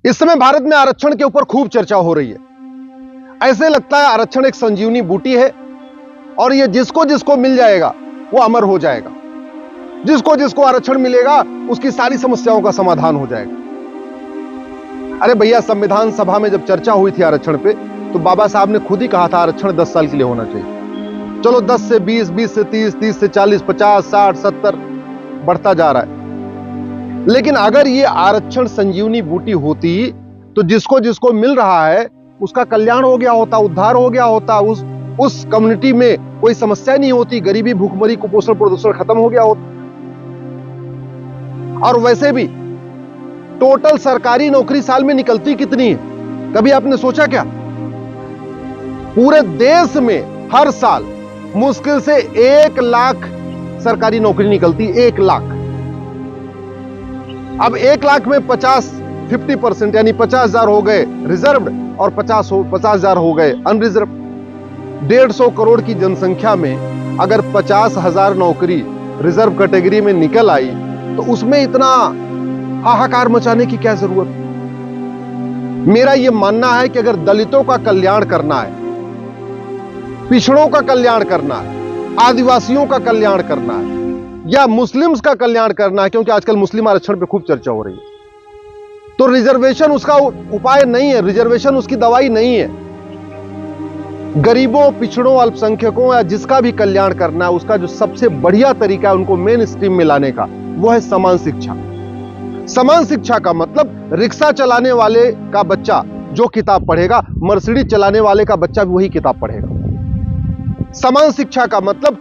इस समय भारत में आरक्षण के ऊपर खूब चर्चा हो रही है। ऐसे लगता है आरक्षण एक संजीवनी बूटी है और ये जिसको जिसको मिल जाएगा वो अमर हो जाएगा। जिसको जिसको आरक्षण मिलेगा उसकी सारी समस्याओं का समाधान हो जाएगा। अरे भैया, संविधान सभा में जब चर्चा हुई थी आरक्षण पे, तो बाबा साहब ने खुद ही कहा था आरक्षण 10 साल के लिए होना चाहिए। चलो 10 से 20, 20 से 30, 30 से 40, 50, 60, 70 बढ़ता जा रहा है। लेकिन अगर ये आरक्षण संजीवनी बूटी होती तो जिसको जिसको मिल रहा है उसका कल्याण हो गया होता, उद्धार हो गया होता, उस कम्युनिटी में कोई समस्या नहीं होती, गरीबी, भूखमरी, कुपोषण, प्रदूषण खत्म हो गया होता। और वैसे भी टोटल सरकारी नौकरी साल में निकलती कितनी है, कभी आपने सोचा क्या? पूरे देश में हर साल मुश्किल से 1 लाख सरकारी नौकरी निकलती, 1 लाख। अब 1 लाख में 50% यानी 50,000 हो गए रिजर्व्ड और 50,000 हो गए अनरिजर्व्ड। 150 करोड़ की जनसंख्या में अगर 50,000 नौकरी रिजर्व कैटेगरी में निकल आई तो उसमें इतना हाहाकार मचाने की क्या जरूरत? मेरा यह मानना है कि अगर दलितों का कल्याण करना है, पिछड़ों का कल्याण करना है, आदिवासियों का कल्याण करना है या मुस्लिम्स का कल्याण करना है, क्योंकि आजकल मुस्लिम आरक्षण पे खूब चर्चा हो रही है, तो रिजर्वेशन उसका उपाय नहीं है, रिजर्वेशन उसकी दवाई नहीं है। गरीबों, पिछड़ों, अल्पसंख्यकों या जिसका भी कल्याण करना है, उसका जो सबसे बढ़िया तरीका है उनको मेन स्ट्रीम में लाने का, वो है समान शिक्षा। समान शिक्षा का मतलब रिक्शा चलाने वाले का बच्चा जो किताब पढ़ेगा, मर्सिडीज चलाने वाले का बच्चा भी वही किताब पढ़ेगा। समान शिक्षा का मतलब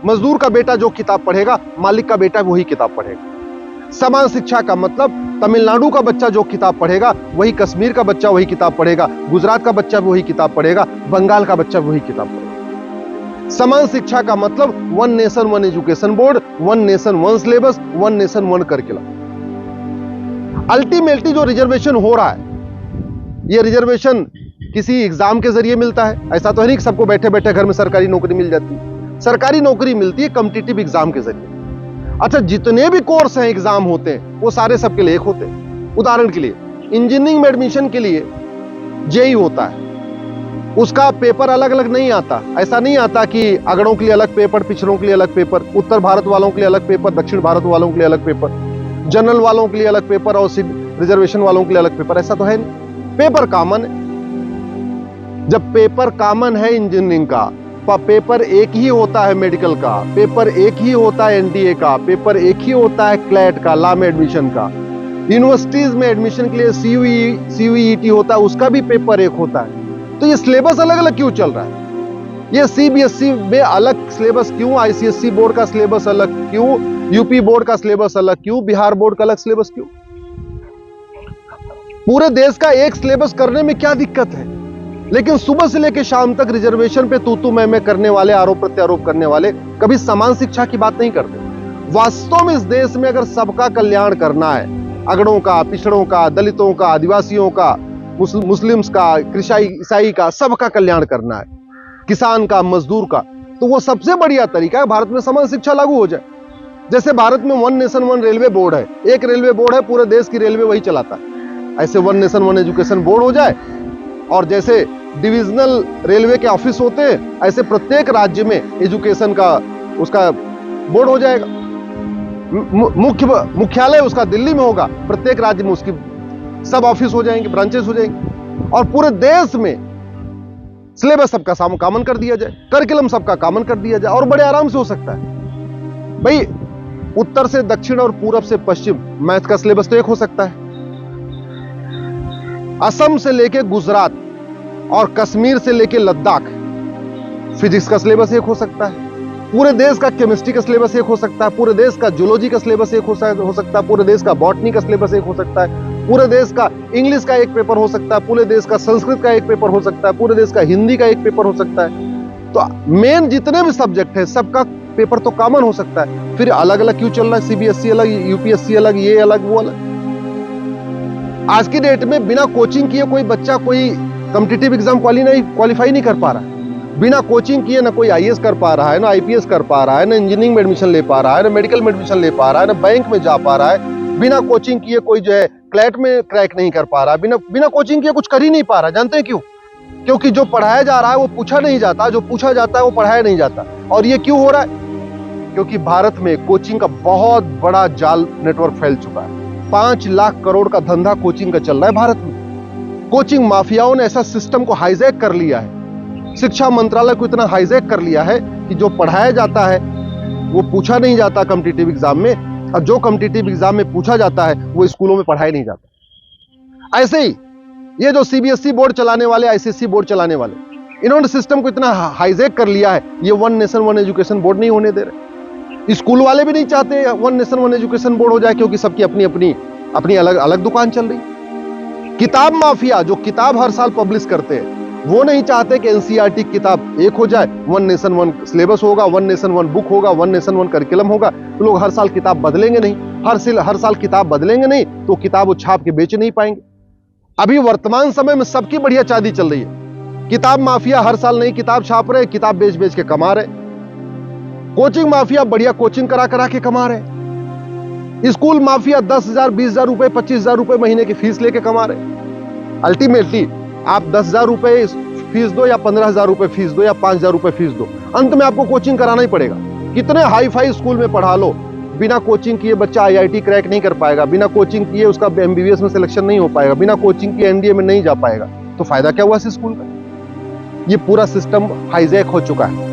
मजदूर का बेटा जो किताब पढ़ेगा, मालिक का बेटा वही किताब पढ़ेगा। समान शिक्षा का मतलब तमिलनाडु का बच्चा जो किताब पढ़ेगा, वही कश्मीर का बच्चा वही किताब पढ़ेगा, गुजरात का बच्चा वही किताब पढ़ेगा, बंगाल का बच्चा वही किताब पढ़ेगा। समान शिक्षा का मतलब 1 nation 1 education board, 1 nation 1 syllabus, 1 nation 1 curriculum. Ultimately जो रिजर्वेशन हो रहा है, यह रिजर्वेशन किसी एग्जाम के जरिए मिलता है। ऐसा तो है नहीं कि सबको बैठे बैठे घर में सरकारी नौकरी मिल जाती है। सरकारी नौकरी मिलती है कॉम्पिटिटिव एग्जाम के जरिए। अच्छा, जितने भी कोर्स हैं, एग्जाम होते हैं, वो सारे सबके लिए एक होते हैं। उदाहरण के लिए इंजीनियरिंग में एडमिशन के लिए जेईई होता है, उसका पेपर अलग अलग नहीं आता। ऐसा नहीं आता कि अगड़ों के लिए अलग पेपर, पिछड़ों के लिए अलग पेपर, उत्तर भारत वालों के लिए अलग पेपर, दक्षिण भारत वालों के लिए अलग पेपर, जनरल वालों के लिए अलग पेपर और रिजर्वेशन वालों के लिए अलग पेपर। ऐसा तो है नहीं, पेपर कॉमन है। जब पेपर कॉमन है इंजीनियरिंग का, पेपर एक ही होता है मेडिकल का, पेपर एक ही होता है एनडीए का, पेपर एक ही होता है क्लैट का, लॉ में एडमिशन का। यूनिवर्सिटीज में एडमिशन के लिए सीयूईटी होता है, उसका भी पेपर एक होता है। तो ये सिलेबस अलग अलग क्यों चल रहा है? ये सीबीएसई में अलग सिलेबस क्यों, आईसीएसई बोर्ड का सिलेबस अलग क्यों, यूपी बोर्ड का सिलेबस अलग क्यों, बिहार बोर्ड का अलग सिलेबस क्यों? पूरे देश का एक सिलेबस करने में क्या दिक्कत है? लेकिन सुबह से लेकर शाम तक रिजर्वेशन पे तू मैं करने वाले, आरोप प्रत्यारोप करने वाले कभी समान शिक्षा की बात नहीं करते। वास्तव में इस देश में अगर सबका कल्याण करना है, अगड़ों का, पिछड़ों का, दलितों का, आदिवासियों का, मुस्लिम्स का, ईसाई का, सबका कल्याण करना है, किसान का, मजदूर का, तो वो सबसे बढ़िया तरीका है भारत में समान शिक्षा लागू हो जाए। जैसे भारत में 1 नेशन 1 रेलवे बोर्ड है, एक रेलवे बोर्ड है, पूरे देश की रेलवे वही चलाता है। ऐसे 1 नेशन 1 एजुकेशन बोर्ड हो जाए, और जैसे डिविजनल रेलवे के ऑफिस होते हैं, ऐसे प्रत्येक राज्य में एजुकेशन का उसका बोर्ड हो जाएगा। मुख्यालय उसका दिल्ली में होगा, प्रत्येक राज्य में उसकी सब ऑफिस हो जाएंगे, ब्रांचेस हो जाएंगे, और पूरे देश में सिलेबस सबका कॉमन कर दिया जाए, करिकुलम सबका कॉमन कर दिया जाए, और बड़े आराम से हो सकता है। भाई, उत्तर से दक्षिण और पूरब से पश्चिम मैथ का सिलेबस तो एक हो सकता है। असम से लेके गुजरात और कश्मीर से लेके लद्दाख फिजिक्स का सिलेबस एक हो सकता है। पूरे देश का केमिस्ट्री का सिलेबस एक हो सकता है, पूरे देश का जूलॉजी का सिलेबस एक हो सकता है, पूरे देश का बॉटनी का सिलेबस एक हो सकता है, पूरे देश का इंग्लिश का एक पेपर हो सकता है, पूरे देश का संस्कृत का एक पेपर हो सकता है, पूरे देश का हिंदी का एक पेपर हो सकता है। तो मेन जितने भी सब्जेक्ट है सबका पेपर तो कॉमन हो सकता है। फिर अलग अलग क्यों चल रहा है? सीबीएसई अलग, यूपीएससी अलग, ये अलग, वो अलग। आज की डेट में बिना कोचिंग किए कोई बच्चा कोई कॉम्पिटिटिव एग्जाम क्वालिफाई नहीं कर पा रहा है। बिना कोचिंग किए ना कोई आईएएस कर पा रहा है, ना आईपीएस कर पा रहा है, ना इंजीनियरिंग में एडमिशन ले पा रहा है, ना मेडिकल में एडमिशन ले पा रहा है, ना बैंक में जा पा रहा है, बिना कोचिंग किए कोई जो है क्लैट में क्रैक नहीं कर पा रहा, बिना कोचिंग किए कुछ कर ही नहीं पा रहा। जानते हैं क्यों? क्योंकि जो पढ़ाया जा रहा है वो पूछा नहीं जाता, जो पूछा जाता है वो पढ़ाया नहीं जाता। और ये क्यों हो रहा है? क्योंकि भारत में कोचिंग का बहुत बड़ा जाल नेटवर्क फैल चुका है। 5 लाख करोड़ का धंधा कोचिंग का चल रहा है भारत में। कोचिंग माफियाओं ने ऐसा सिस्टम को हाईजैक कर लिया है, शिक्षा मंत्रालय को इतना हाईजैक कर लिया है कि जो पढ़ाया जाता है वो पूछा नहीं जाता कॉम्पिटिटिव एग्जाम में, और जो कॉम्पिटिटिव एग्जाम में पूछा जाता है वो स्कूलों में पढ़ाया नहीं जाता। ऐसे ही ये जो सीबीएसई बोर्ड चलाने वाले, आईसीएसई बोर्ड चलाने वाले, इन्होंने सिस्टम को इतना हाईजैक कर लिया है, ये one nation one education board नहीं होने दे रहे। स्कूल वाले भी नहीं चाहते one nation one education board हो जाए, क्योंकि सबकी अपनी अपनी अपनी अलग अलग दुकान चल रही। किताब माफिया जो किताब हर साल पब्लिश करते हैं, वो नहीं चाहते कि एनसीईआरटी किताब एक हो जाए, वन नेशन वन सिलेबस होगा, वन नेशन वन बुक होगा, वन नेशन वन करिकुलम होगा, तो लोग हर साल किताब बदलेंगे नहीं। हर साल किताब बदलेंगे नहीं तो किताब वो छाप के बेच नहीं पाएंगे। अभी वर्तमान समय में सबकी बढ़िया चांदी चल रही है। किताब माफिया हर साल नई किताब छाप रहे, किताब बेच बेच के कमा रहे। कोचिंग माफिया बढ़िया कोचिंग करा करा के कमा रहे। स्कूल माफिया 10,000, 20,000 रुपए, 25,000 रुपए महीने की फीस लेके कमा रहे। अल्टीमेटली आप 10,000 रुपए फीस दो या 15,000 रुपए फीस दो या 5,000 रुपए फीस दो, अंत में आपको कोचिंग कराना ही पड़ेगा। कितने हाई फाई स्कूल में पढ़ा लो, बिना कोचिंग किए बच्चा आईआईटी क्रैक नहीं कर पाएगा, बिना कोचिंग किए उसका एमबीबीएस में सिलेक्शन नहीं हो पाएगा, बिना कोचिंग किए एनडीए में नहीं जा पाएगा। तो फायदा क्या हुआ इस स्कूल का? ये पूरा सिस्टम हाईजैक हो चुका है।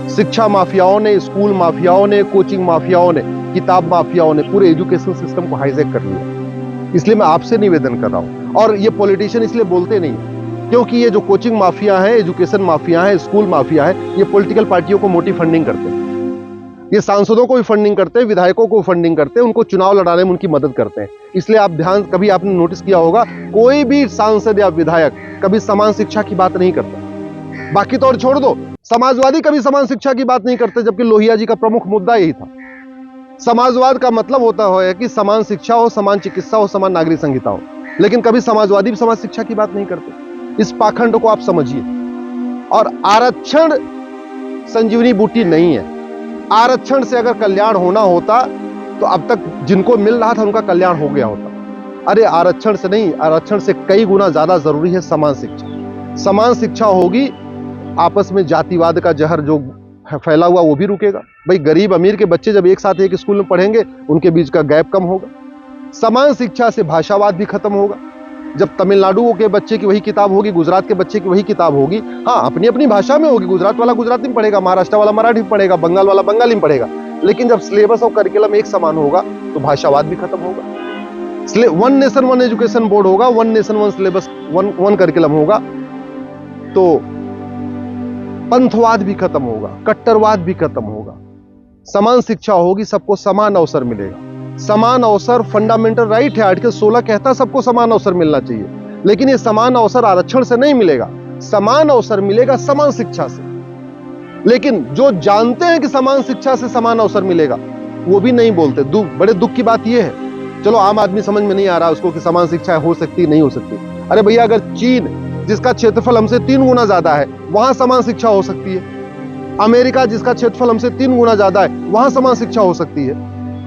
शिक्षा माफियाओं ने, स्कूल माफियाओं ने, कोचिंग माफियाओं ने, किताब माफियाओं ने पूरे एजुकेशन सिस्टम को हाईजैक कर लिया। इसलिए मैं आपसे निवेदन कर रहा हूं, और ये पॉलिटिशियन इसलिए बोलते नहीं, क्योंकि ये जो कोचिंग माफिया है, एजुकेशन माफिया है, स्कूल माफिया है, ये पॉलिटिकल पार्टियों को मोटी फंडिंग करते हैं। ये सांसदों को भी फंडिंग करते हैं, विधायकों को फंडिंग करते हैं, उनको चुनाव लड़ाने में उनकी मदद करते हैं। इसलिए आप ध्यान, कभी आपने नोटिस किया होगा, कोई भी सांसद या विधायक कभी समान शिक्षा की बात नहीं करता। बाकी तो और छोड़ दो, समाजवादी कभी समान शिक्षा की बात नहीं करते, जबकि लोहिया जी का प्रमुख मुद्दा यही था। समाजवाद का मतलब होता है कि समान शिक्षा हो, समान चिकित्सा हो, समान नागरिक संहिता हो, लेकिन कभी समाजवादी भी समाज शिक्षा की बात नहीं करते। इस पाखंड को आप समझिए। और आरक्षण संजीवनी बूटी नहीं है। आरक्षण से अगर कल्याण होना होता तो अब तक जिनको मिल रहा था उनका कल्याण हो गया होता। अरे आरक्षण से नहीं, आरक्षण से कई गुना ज्यादा जरूरी है समान शिक्षा। समान शिक्षा होगी, आपस में जातिवाद का जहर जो फैला हुआ वो भी रुकेगा। भाई गरीब अमीर के बच्चे जब एक साथ एक स्कूल में पढ़ेंगे, उनके बीच का गैप कम होगा। समान शिक्षा से भाषावाद भी खत्म होगा। जब तमिलनाडु के बच्चे की वही किताब होगी, गुजरात के बच्चे की वही किताब होगी, हाँ अपनी अपनी भाषा में होगी, गुजरात वाला गुजराती में पढ़ेगा, महाराष्ट्र वाला मराठी में पढ़ेगा, बंगाल वाला बंगाली में पढ़ेगा, लेकिन जब सिलेबस और करिकुलम एक समान होगा तो भाषावाद भी खत्म होगा। One nation one education board होगा, one nation one syllabus, one curriculum होगा, तो पंथवाद भी खत्म होगा, कट्टरवाद भी खत्म होगा। समान शिक्षा होगी, सबको समान अवसर मिलेगा। समान अवसर फंडामेंटल राइट है, आर्टिकल 16 कहता है सबको समान अवसर मिलना चाहिए, लेकिन ये समान अवसर आरक्षण से नहीं मिलेगा, समान अवसर मिलेगा समान शिक्षा से। लेकिन जो जानते हैं कि समान शिक्षा से समान अवसर मिलेगा, वो भी नहीं बोलते। बड़े दुख की बात यह है। चलो आम आदमी समझ में नहीं आ रहा उसको कि समान शिक्षा हो सकती नहीं हो सकती। अरे भैया, अगर चीन जिसका क्षेत्रफल हमसे 3 गुना ज्यादा है, वहां समान शिक्षा हो सकती है। अमेरिका जिसका क्षेत्रफल हमसे 3 गुना ज्यादा है, वहां समान शिक्षा हो सकती है।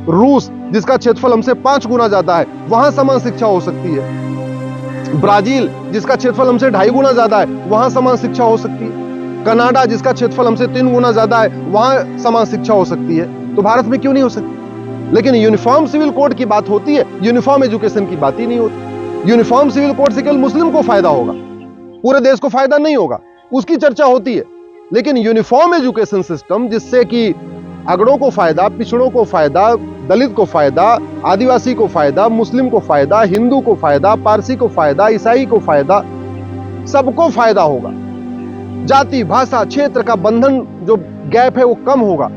रूस जिसका क्षेत्रफल हमसे 5 गुना ज्यादा है, वहां समान शिक्षा हो सकती है। ब्राजील जिसका क्षेत्रफल हमसे 2.5 गुना ज्यादा है, वहां समान शिक्षा हो सकती है। कनाडा जिसका क्षेत्रफल हमसे 3 गुना ज्यादा है, वहां समान शिक्षा हो सकती है। तो भारत में क्यों नहीं हो सकती? लेकिन यूनिफॉर्म सिविल कोड की बात होती है, यूनिफॉर्म एजुकेशन की बात ही नहीं होती। यूनिफॉर्म सिविल कोड से केवल मुस्लिम को फायदा होगा, पूरे देश को फायदा नहीं होगा, उसकी चर्चा होती है। लेकिन यूनिफॉर्म एजुकेशन सिस्टम जिससे कि अगड़ों को फायदा, पिछड़ों को फायदा, दलित को फायदा, आदिवासी को फायदा, मुस्लिम को फायदा, हिंदू को फायदा, पारसी को फायदा, ईसाई को फायदा, सबको फायदा होगा। जाति, भाषा, क्षेत्र का बंधन जो गैप है वो कम होगा,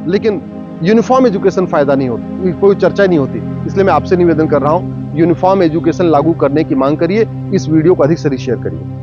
लेकिन यूनिफॉर्म एजुकेशन फायदा नहीं होती, कोई चर्चा नहीं होती। इसलिए मैं आपसे निवेदन कर रहा हूं, यूनिफॉर्म एजुकेशन लागू करने की मांग करिए। इस वीडियो को अधिक से अधिक शेयर करिए।